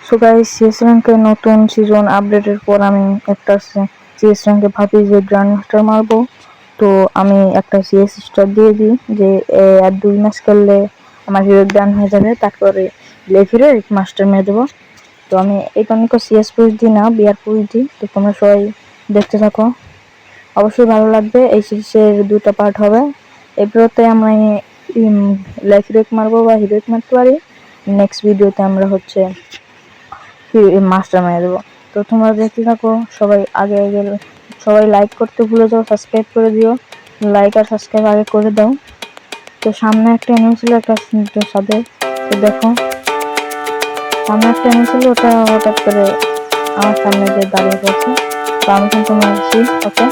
So guys, CS র্যাঙ্কের নতুন season আপডেটের পর আমি একটা সিএস র্যাঙ্কে ভাবি যে গ্র্যান্ড মাস্টার মারবো। তো আমি একটা সিএস স্টার দিয়ে দিই যে আর 2 ম্যাচ খেললে আমার হিরো ডান হয়ে যাবে, তারপরে লেফিরে মাস্টার মেরে দেবো। তো আমি এই কারণে সিএস পুশ দিই না, বিআর পুশ দিই। তো তোমরা সবাই দেখতে থাকো, অবশ্যই ভালো লাগবে। এই সিরিজের 2টা পার্ট হবে। এরপরতে আমরা লেফিরেক মারবো বা হিরোইক মারতে পারি। নেক্সট ভিডিওতে আমরা হচ্ছে মাস্টার মেরে দেবো। তো তোমরা দেখতে থাকো, সবাই আগে আগে সবাই লাইক করতে ভুলে যাও, সাবস্ক্রাইব করে দিও। লাইক আর সাবস্ক্রাইব আগে করে দাও। তো সামনে একটা এনিমি ছিল একটা সাথে, তো দেখো সামনে একটা এনিমি ছিল, ওটা হঠাৎ করে আমার সামনে যে দাঁড়িয়ে পড়ছে। তো আমি কিন্তু মারছি ওকে,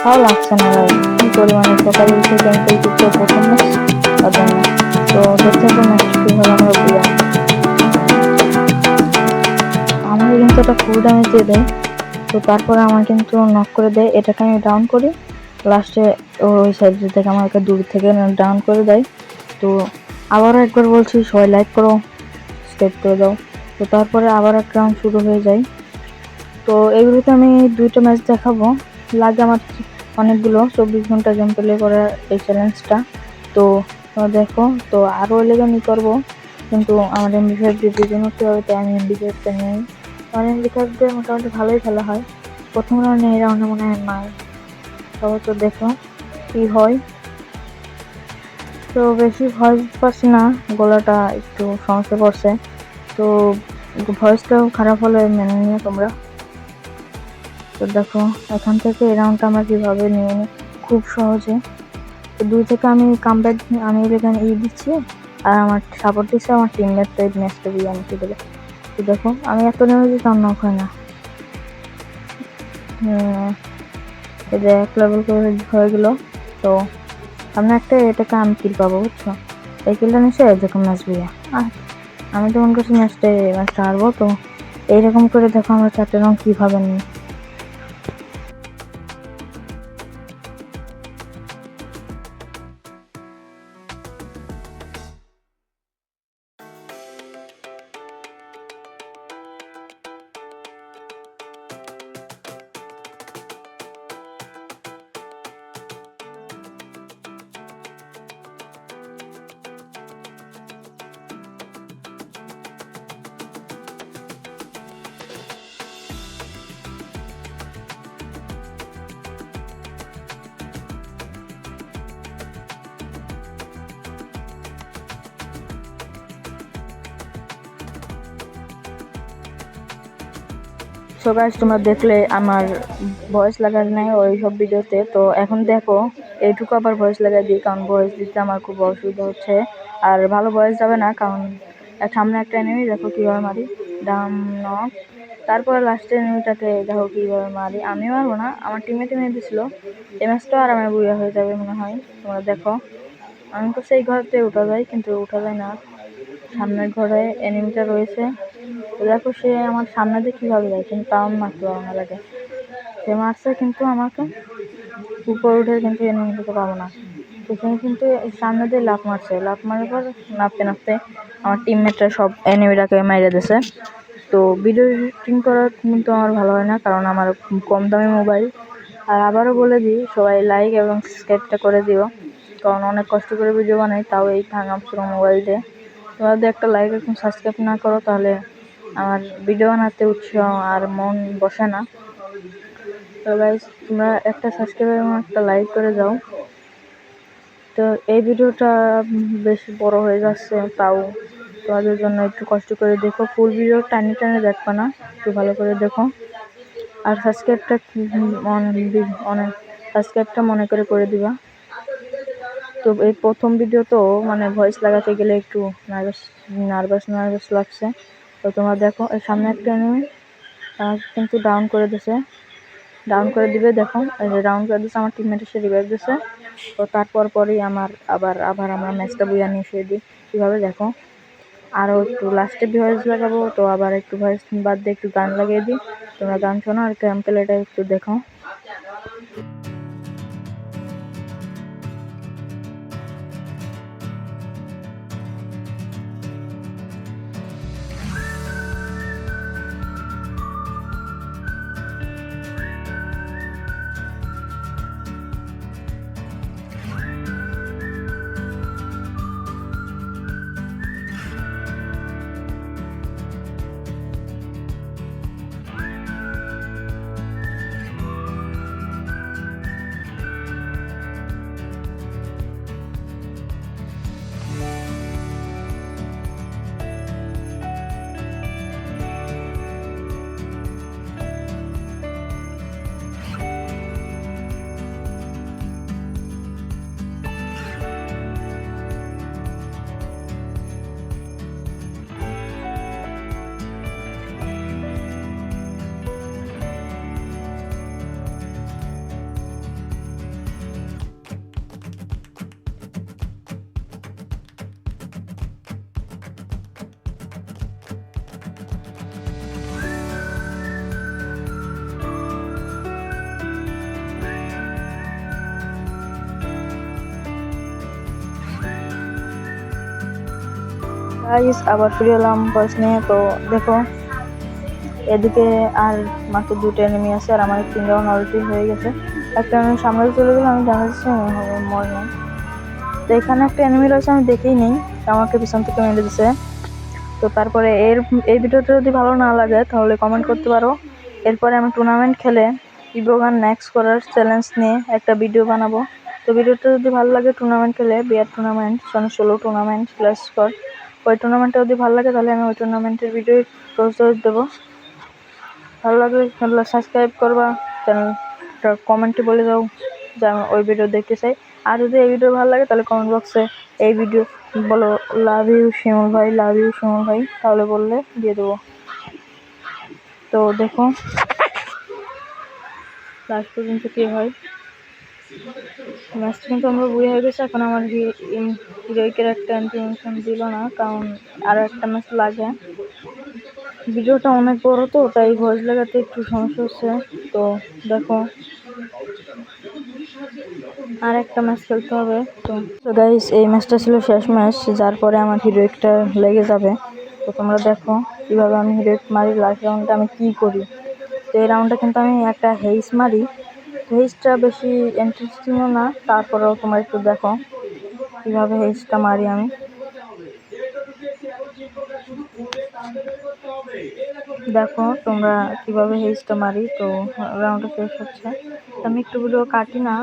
তাও লাগছে না ভাই, কি পরিমাণে সকালে উঠে ক্যাম্পেল করতে প্রথম ম্যাচ তার জন্য। তো দেখতে থাকো ম্যাচটা কীভাবে আমরা বুঝলাম। আমাকে কিন্তু একটা ফুল ড্যামেজ দিয়ে দেয়। তো তারপরে আমার কিন্তু নক করে দেয়, এটাকে আমি ডাউন করি। লাস্টে ওই সাইড থেকে আমাকে দূর থেকে ডাউন করে দেয়। তো আবারও একবার বলছি, সবাই লাইক করো, সাবস্ক্রাইব করে দাও। তো তারপরে আবার একটা রাউন্ড শুরু হয়ে যায়। তো এইগুলোতে আমি 2টা ম্যাচ দেখাবো। লাগে আমার অনেকগুলো 24 ঘন্টা গেম প্লে করার এই চ্যালেঞ্জটা। তো দেখো, তো আরও এলেগানি করবো, কিন্তু আমার এমবি5 দিয়ে জন্য কী হবে, তাই আমি এমবি5টা নিই। আমার এমবি5 দিয়ে মোটামুটি ভালোই খেলা হয়। প্রথম রাউন্ডে এই রাউন্ডে মনে হয় নাই। তবে তো দেখো কী হয়। তো বেশি ভয়েস পাচ্ছি না, গলাটা একটু সমস্যা পড়ছে। তো ভয়েসটাও খারাপ হলে মেনে নিও তোমরা। তো দেখো এখান থেকে এই রাউন্ডটা আমরা কীভাবে নিয়ে নিই খুব সহজে। তো 2 থেকে আমি কামব্যাক, আমি এখানে দিচ্ছি, আর আমার সাপোর্ট দিচ্ছে আমার টিমমেটটা এই ম্যাচটা দিয়ে আনতে দেবে। তো দেখো আমি এত নেমে দিতাম নক হয় না। এই যে 1 লেভেল করে হয়ে গেলো। তো সামনে একটা এটাকে আমি কিল পাবো, বুঝছো? এই কিলটা নিশ্চয় এরকম ম্যাচ বুঝে আর আমি তো মনে করছি ম্যাচটা হারবো। তো এইরকম করে দেখো আমরা 4টে রাউন্ড কীভাবে নিই। সো গাইস, তোমরা দেখলে আমার ভয়েস লাগানো নাই ওই সব ভিডিওতে। তো এখন দেখো এইটুকু আবার ভয়েস লাগাই দিই, কারণ ভয়েস দিতে আমার খুব অসুবিধা হচ্ছে। আর ভালো ভয়েস যাবে না, কারণ সামনে একটা এনিমি দেখো কীভাবে মারি, ডাম নক। তারপরে লাস্টের এনিমিটাকে দেখো কীভাবে মারি। আমি মারবো না, আমার টিমমেটে মেরে দিছিল। এই ম্যাচটা আর আমার বুয়া হয়ে যাবে মনে হয়। তোমরা দেখো আমি তো সেই ঘরতে উঠা যায়, কিন্তু উঠা যায় না। সামনের ঘরে এনিমিটা রয়েছে। তো দেখো সে আমার সামনে দিয়ে কীভাবে যায়, কিন্তু তাও আমি মারতে পারবো না। লাগে সে মারছে, কিন্তু আমাকে উপরে উঠে কিন্তু এনিমি দিতে পারবো না। তো সে কিন্তু সামনে দিয়ে লাফ মারছে, লাফ মারার পর নাপতে নাপতে আমার টিমমেটরা সব এনিমিটাকে মেরে দিয়েছে। তো ভিডিও এডিটিং করা কিন্তু আমার ভালো হয় না, কারণ আমার কম দামি মোবাইল। আর আবারও বলে দিই, সবাই লাইক এবং সাবস্ক্রাইবটা করে দিও, কারণ অনেক কষ্ট করে ভিডিও বানাই, তাও এই ভাঙা পুরো মোবাইল দিয়ে। তোমরা যদি একটা লাইক এবং সাবস্ক্রাইব না করো, তাহলে আমার ভিডিও বানাতে উৎসাহ আর মন বসে না। তো গাইস, তোমরা একটা সাবস্ক্রাইব এবং একটা লাইক করে যাও। তো এই ভিডিওটা বেশি বড় হয়ে যাচ্ছে, তাও তোমাদের জন্য একটু কষ্ট করে দেখো। ফুল ভিডিও টানি টানি দেখবে না, একটু ভালো করে দেখো। আর সাবস্ক্রাইবটা সাবস্ক্রাইবটা মনে করে দিবা। তো এই প্রথম ভিডিও তো মানে ভয়েস লাগাতে গেলে একটু নার্ভাস লাগছে। তো তোমরা দেখো এর সামনে একটা এনিমি কিন্তু ডাউন করে দিবে। দেখো এই যে ডাউন করে দিচ্ছে, আমার টিমমেট এসে রিভাইভ দিচ্ছে। তো তারপর পরেই আবার আমরা ম্যাচটা বুঝে নিয়ে এসে দিই কীভাবে। দেখো আরও একটু লাস্টে ভয়েস লাগাবো, তো আবার একটু ভয়েস বাদ দিয়ে একটু গান লাগিয়ে দিই। তোমরা গান শোনো আর ক্যাম্পেলেটা একটু দেখো। গাইস আবার ফিরে এলাম ভয়েস নিয়ে। তো দেখো এদিকে আর মাত্র দুটো এনিমি আছে আর আমার 3 রাউন্ড অলরেডি হয়ে গেছে। একটা এনিমি সামনে চলে গেলে আমি জানাচ্ছি হবে মরে নেই। তো এখানে একটা এনিমি রয়েছে, আমি দেখেই নেই, আমাকে পিছন থেকে মেরে দিছে। তো তারপরে এই ভিডিওটা যদি ভালো না লাগে তাহলে কমেন্ট করতে পারো। এরপরে আমি টুর্নামেন্ট খেলে ইবোগান নেক্সট করার চ্যালেঞ্জ নিয়ে একটা ভিডিও বানাবো। তো ভিডিওটা যদি ভালো লাগে, টুর্নামেন্ট খেলে বিয়ার টুর্নামেন্ট 16 টুর্নামেন্ট প্লাস স্কোর, ওই টুর্নামেন্টটা যদি ভালো লাগে তাহলে আমি ওই টুর্নামেন্টের ভিডিও পোস্ট দেবো। ভালো লাগলে চ্যানেলটা সাবস্ক্রাইব করবা, চ্যানেলটা কমেন্টে বলে দাও যে আমি ওই ভিডিও দেখতে চাই। আর যদি এই ভিডিও ভালো লাগে তাহলে কমেন্ট বক্সে এই ভিডিও বলো লাভ ইউ শিমুল ভাই, লাভ ইউ শিমুল ভাই, তাহলে বললে দিয়ে দেবো। তো দেখো লাস্ট পর্যন্ত কী হয়। ম্যাচটা কিন্তু আমরা বুয়ে হয়ে গেছে। এখন আমার হিরোইকের একটা ইনফরমেশন দিল না, কারণ আরও একটা ম্যাচ লাগে। ভিডিওটা অনেক বড় তো তাই ভয়েস লাগাতে একটু সমস্যা হচ্ছে। তো দেখো আর একটা ম্যাচ খেলতে হবে। তো গাইস এই ম্যাচটা ছিল শেষ ম্যাচ, যার পরে আমার হিরোইকটা লেগে যাবে। তো তোমরা দেখো কীভাবে আমি হিরোইক মারি। লাস্ট রাউন্ডে আমি কী করি। তো এই রাউন্ডে কিন্তু আমি একটা হেইস মারি। হেইসটা বেশি ইন্টারেস্টিংও না, তারপরেও তোমরা একটু দেখো কীভাবে হেইসটা মারি আমি। দেখো তোমরা কিভাবে হেইসটা মারি। তো রাউন্ডটা শেষ হচ্ছে, আমি একটু ভিডিও কাটি না,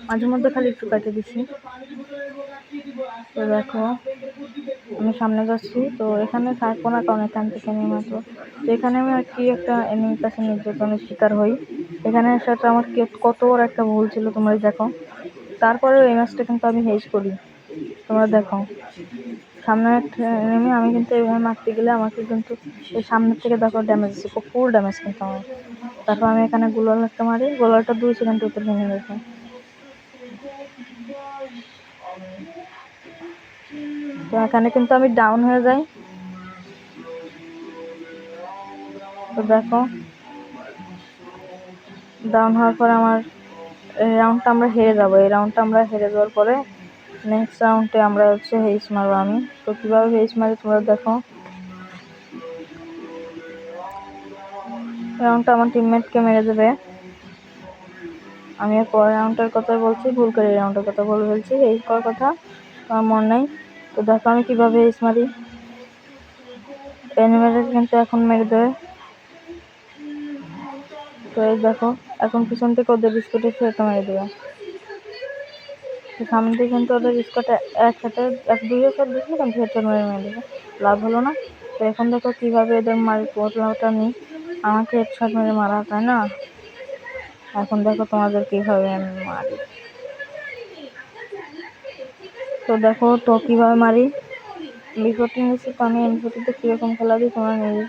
মাঝে মধ্যে খালি একটু কাটে দিছি। তো দেখো আমি সামনে যাচ্ছি, তো এখানে থাকবো না কারণ এখান থেকে নেমে আসবো। তো এখানে আমি আর কি একটা এনিমির কাছে নির্যাতনের শিকার হই। এখানে আসাটা আমার কত বড় একটা ভুল ছিল তোমরা দেখো। তারপরেও এই ম্যাচটা কিন্তু আমি হেজ করি। তোমরা দেখো সামনে একটা এনিমি, আমি কিন্তু এইভাবে মারতে গেলে আমাকে কিন্তু এই সামনের থেকে দেখো ড্যামেজ দিচ্ছে, ফুল ড্যামেজ কিন্তু আমার। তারপর আমি এখানে গোলাল একটা মারি, গোলালটা 2 সেকেন্ড উপরে ভেঙে গেছে। তো এখানে কিন্তু আমি ডাউন হয়ে যাই। তো দেখো ডাউন হওয়ার পরে আমার এই রাউন্ডটা আমরা হেরে যাবো। এই রাউন্ডটা আমরা হেরে যাওয়ার পরে নেক্সট রাউন্ডে আমরা হচ্ছে হেইস মারবো আমি। তো কীভাবে হেইস মারি তোমরা দেখো। রাউন্ডটা আমার টিমমেটকে মেরে দেবে। আমি পরের রাউন্ডটার কথা বলছি, ভুল করে এই রাউন্ডের কথা বলে ফেলছি, এই করার কথা আমার মনে নেই। তো দেখো আমি কীভাবে হেইস মারি। এনিমেটা কিন্তু এখন মেরে দেবে। তো এই দেখো এখন পিছন থেকে ওদের বিস্কুটের ফেরত মেরে দেবে। তো সামনে দিয়ে কিন্তু ওদের বিস্কুটে একসাথে 1-2 শট দিচ্ছিল, কিন্তু হেডশট মেরে দেবে, লাভ হলো না। তো এখন দেখো কীভাবে এদের মারি, পোটলাটা নিই, আমাকে হেডশট মেরে মারা, তাই না? এখন দেখো তোমাদের কীভাবে আমি মারি। তো দেখো তো কীভাবে মারি। M14 নিয়েছি, তো আমি M14তে কীরকম খেলা দিই তোমরা নিজে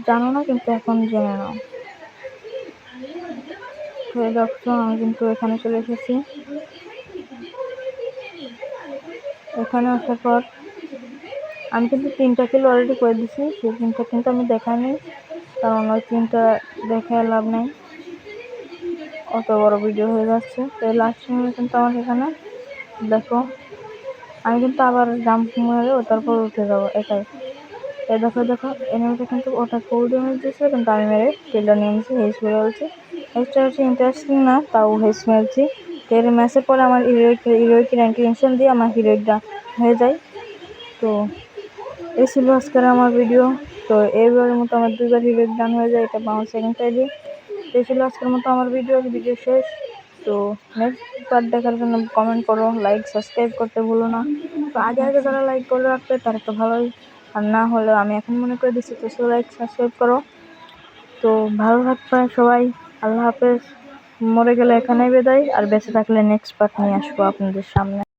জানো না, কিন্তু এখন জেনে নাও। তো দেখো আমি কিন্তু এখানে চলে এসেছি। এখানে আসার পর আমি কিন্তু 3টা কিল অলরেডি করে দিচ্ছি, সেই 3টা কিন্তু আমি দেখাইনি, কারণ ওই 3টা দেখে লাভ নেই, অত বড় ভিডিও হয়ে যাচ্ছে। তো লাস্ট সময় কিন্তু আমার এখানে দেখো আমি কিন্তু আবার জাম্প মেরে তারপর উঠে যাবো একাই। দেখো এনিমিটা কিন্তু ওটা ফুল ড্যামেজ দিয়েছিল, কিন্তু আমি মেরে কিলটা নিয়ে নিয়েছি, হেস করে বলছি। হেসটা হচ্ছে ইন্টারেস্টিং না, তাও হেস মেরেছি। এর ম্যাচের পরে আমার হিরোইক র্যাঙ্কিং দিয়ে আমার হিরোইকটা হয়ে যায়। তো এই ছিল আজকের আমার ভিডিও। তো এইবারের মতো আমার 2বার হিরোইক ডান হয়ে যায়, এটা 5 সেকেন্ড আইডি। এই ছিল আজকের মতো আমার ভিডিও শেষ। তো নেক্সট পার্ট দেখার জন্য কমেন্ট করো, লাইক সাবস্ক্রাইব করতে ভুলো না। তো আগে যারা লাইক করে রাখবে তারা তো ভালোই, আর না হলেও আমি এখন মনে করে দিচ্ছি, তো লাইক সাবস্ক্রাইব করো। তো ভালো থাকবে সবাই, আল্লাহ হাফেজ। মরে গেলে এখানেই বিদায়, আর বেঁচে থাকলে নেক্সট পার্ট নিয়ে আসবো আপনাদের সামনে।